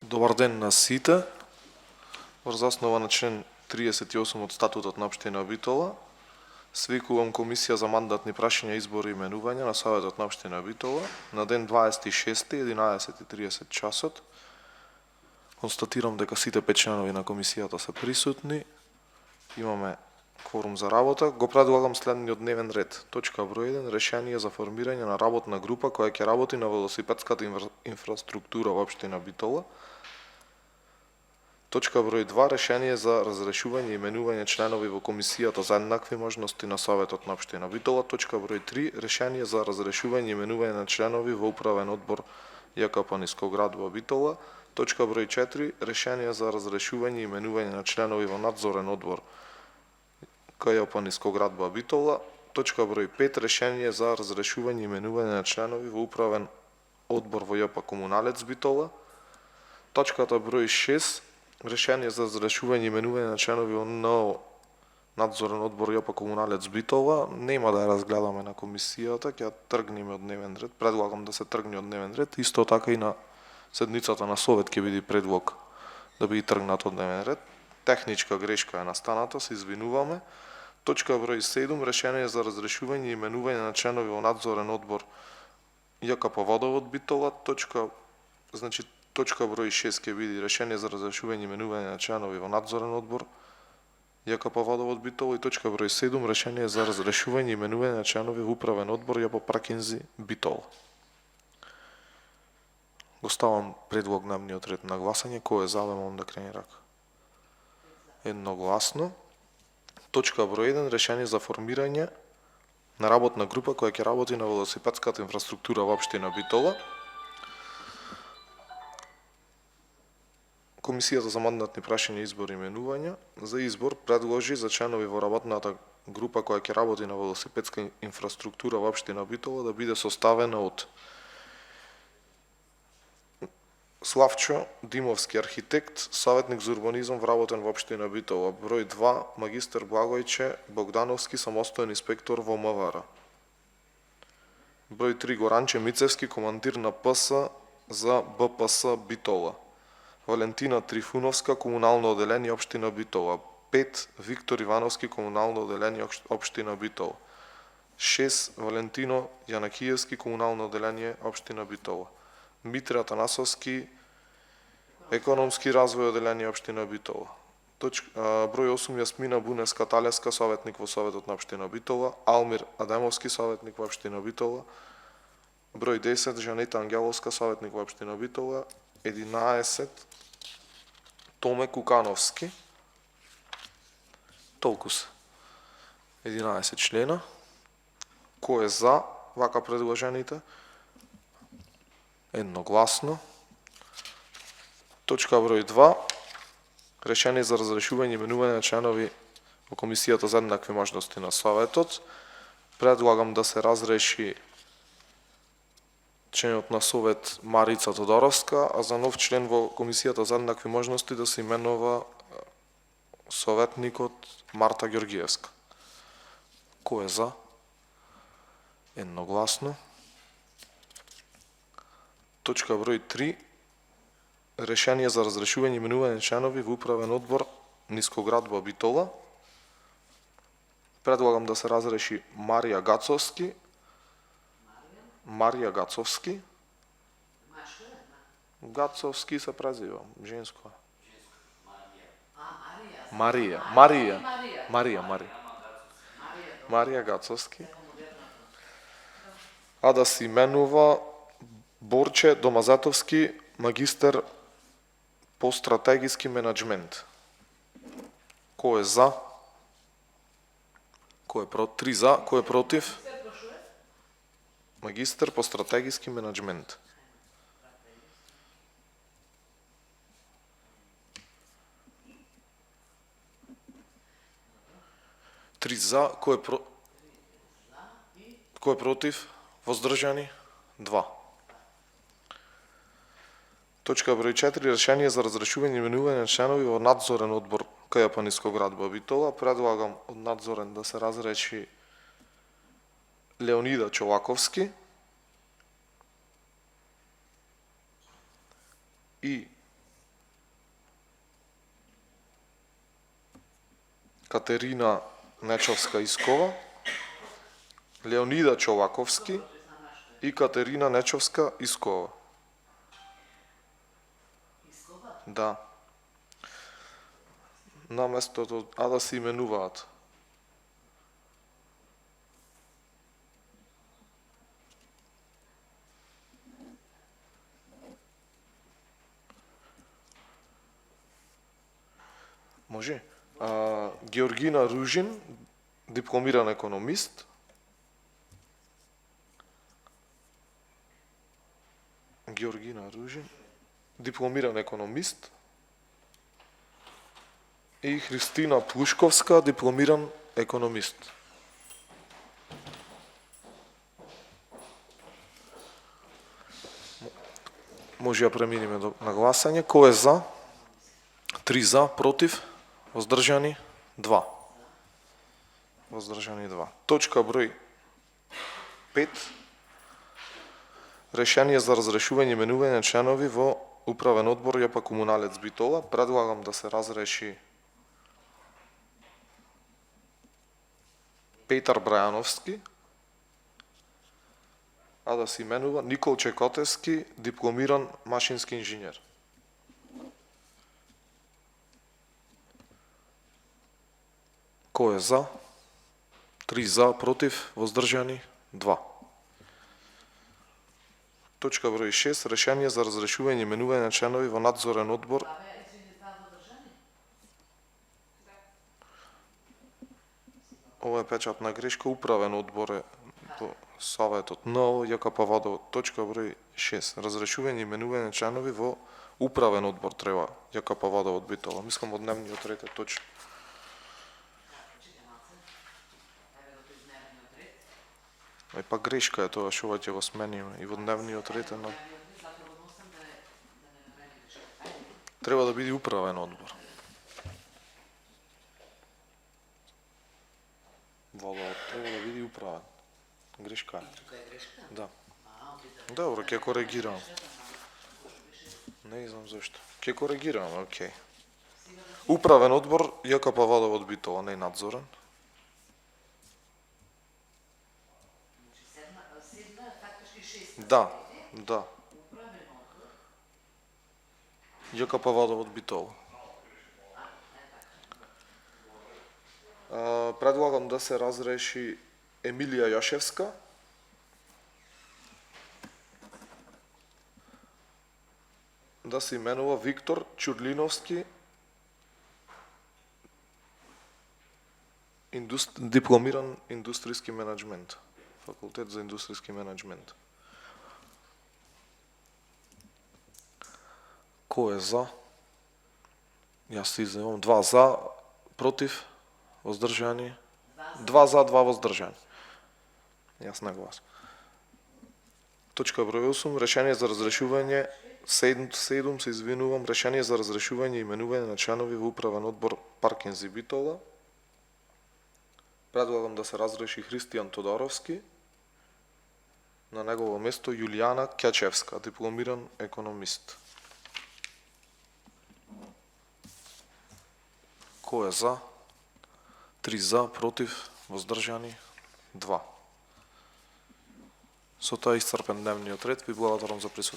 Добар ден на сите. Врз основа на член 38 од статутот на општина Битола, свикувам комисија за мандатни прашања, избори и именувања на Советот на општина Битола на ден 26. 11:30 часот. Констатирам дека сите 5 членови на комисијата се присутни. Имаме кворум за работа. Го предлагам следниот дневен ред. Точка број 1. Решение за формирање на работна група која ќе работи на велосипедската инфраструктура во општина Битола. Точка број 2. Решение за разрешување и именување членови во комисијата за еднакви можности на Советот на општина Битола. Точка број 3. Решение за разрешување и именување на членови во управен одбор ЈКП Нискоградба Битола. Точка број 4. Решение за разрешување и именување на членови во надзорен одбор КЈП Нискоградба Битола. Точка број 5. Решение за разрешување и именување на членови во управен одбор во ЈП Комуналец Битола. Точката број 6. Решение за разрешување и именување на членови во НО надзорен одбор ЈП Комуналец Битола. Нема да ја разгледаме на комисијата, ќе тргнеме од дневен ред. Предлагам да се тргне од дневен ред. Исто така и на седницата на Совет ќе биде предлог да биде тргнат од дневен ред. Техничка грешка е настаната, се извинуваме. Точка број 7. Решение за разрешување и именување на членови во надзорен одбор ЈКП Водовод Битола. Точка број 6 ќе биде решение за разрешување и именување на членови во надзорен одбор ЈКП Водовод Битола. И точка број 7. Решение за разрешување и именување на членови во управен одбор ЈП Паркинзи Битола. Го ставам предлог дневниот ред на гласање. Кој е за, молам да крени рака. Едногласно. Точка број 1. Решение за формирање на работна група која ќе работи на велосипедската инфраструктура во општина Битола. Комисијата за мандатни прашања, избори и именувања за избор предложи за членови во работната група која ќе работи на велосипедска инфраструктура во општина Битола да биде составена од Славчо Димовски, архитект, советник за урбанизам вработен во општина Битола. Број 2. Магистер Благојче Богдановски, самостоен инспектор во МВР. Број 3. Горанче Мицевски, командир на ПС за БПС Битола. Валентина Трифуновска, комунално оделение општина Битола. 5. Виктор Ивановски, комунално оделение општина Битола. 6. Валентино Јанакиевски, комунално оделение општина Битола. Митра Танасовски, економски развој оделение општина Битола. Број 8. Јасмина Буневска Талеска, советник во Советот на општина Битола. Алмир Адемовски, советник во општина Битола. Број 10. Жанета Ангеловска, советник во општина Битола. 11. Томе Кукановски. Толку се. 11 члена. Кој е за вака предложените? Едногласно. Точка број 2. Решение за разрешување и именување на членови во комисијата за еднакви можности на Советот. Предлагам да се разреши членот на Совет Марица Тодоровска, а за нов член во комисијата за еднакви можности да се именува советникот Марта Ѓоргиевска. Кој е за? Едногласно. Точка број 3. Решение за разрешување и именување на членови во управен одбор Нискоградба Битола. Предлагам да се разреши Марија Гацовски. Гацовски се презива, женско. Марија Гацовски. А да се именува Борче Домазатовски, магистер по стратегиски менеджмент. Кој е за? Кој е против? 3 за, кој е против? Магистер по стратегиски менеджмент. Три за, кој е против? Воздржани? 2. Точка број 4. Решение за разрешување и именување на членови во надзорен одбор КЈП Нискоградба Битола. Предлагам од надзорен да се разреши Леонида Човаковски и Катерина Нечовска-Искова, Леонида Човаковски и Катерина Нечовска-Искова. Да. На местото А да се именуваат. Може? Георгина Ружин, дипломиран економист. Георгина Ружин, дипломиран економист. И Христина Плушковска, дипломиран економист. Може да преминеме на гласање. Кој е за? 3 за, против, воздржани 2. Воздржани 2. Точка број 5. Решение за разрешување и именување на членови во управен одбор ЈП Комуналец Битола. Предлагам да се разреши Петар Брајановски, а да се именува Никол Чекотевски, дипломиран машински инженер. Кој е за? 3 за, против, воздржани 2. Точка број 6. Решение за разрешување и именување на членови во надзорен одбор. Ова е печатна грешка, управен одбор е по Советот НО ЈКП Водовод. Точка број 6. Разрешување и именување на членови во управен одбор треба ЈКП Водовод Битола. Мислам од дневниот ред е точно. Па грешка е тоа што ќе го смениме и во дневниот ред е треба да биде управен одбор. Водовод треба да биде управен. Грешка е. Да. Добро, ќе коригирам. Не знам зашто. Ќе коригирам, окей. Управен одбор ЈКП Водовод Битола, не надзорен. Да, да. ЈКП Водовод Битола. Предлагам да се разреши Емилија Јошевска, да се именува Виктор Чурлиновски, дипломиран индустријски менеджмент, факултет за индустријски менеджмент. Кој е за? Јас се изјавам 2 за, против, воздржани 2 за, 2 воздржани. Јас на глас. Точка број 8. Решение за разрешување 7 се извинувам, решение за разрешување и именување на членови во управен одбор Паркинзи Битола. Предлагам да се разреши Христијан Тодоровски, на негово место Јулијана Ќачевска, дипломиран економист. Кој е за? 3 за, против, воздржани 2. Со тоа исцрпен дневниот ред. Ви благодарам за присуствие.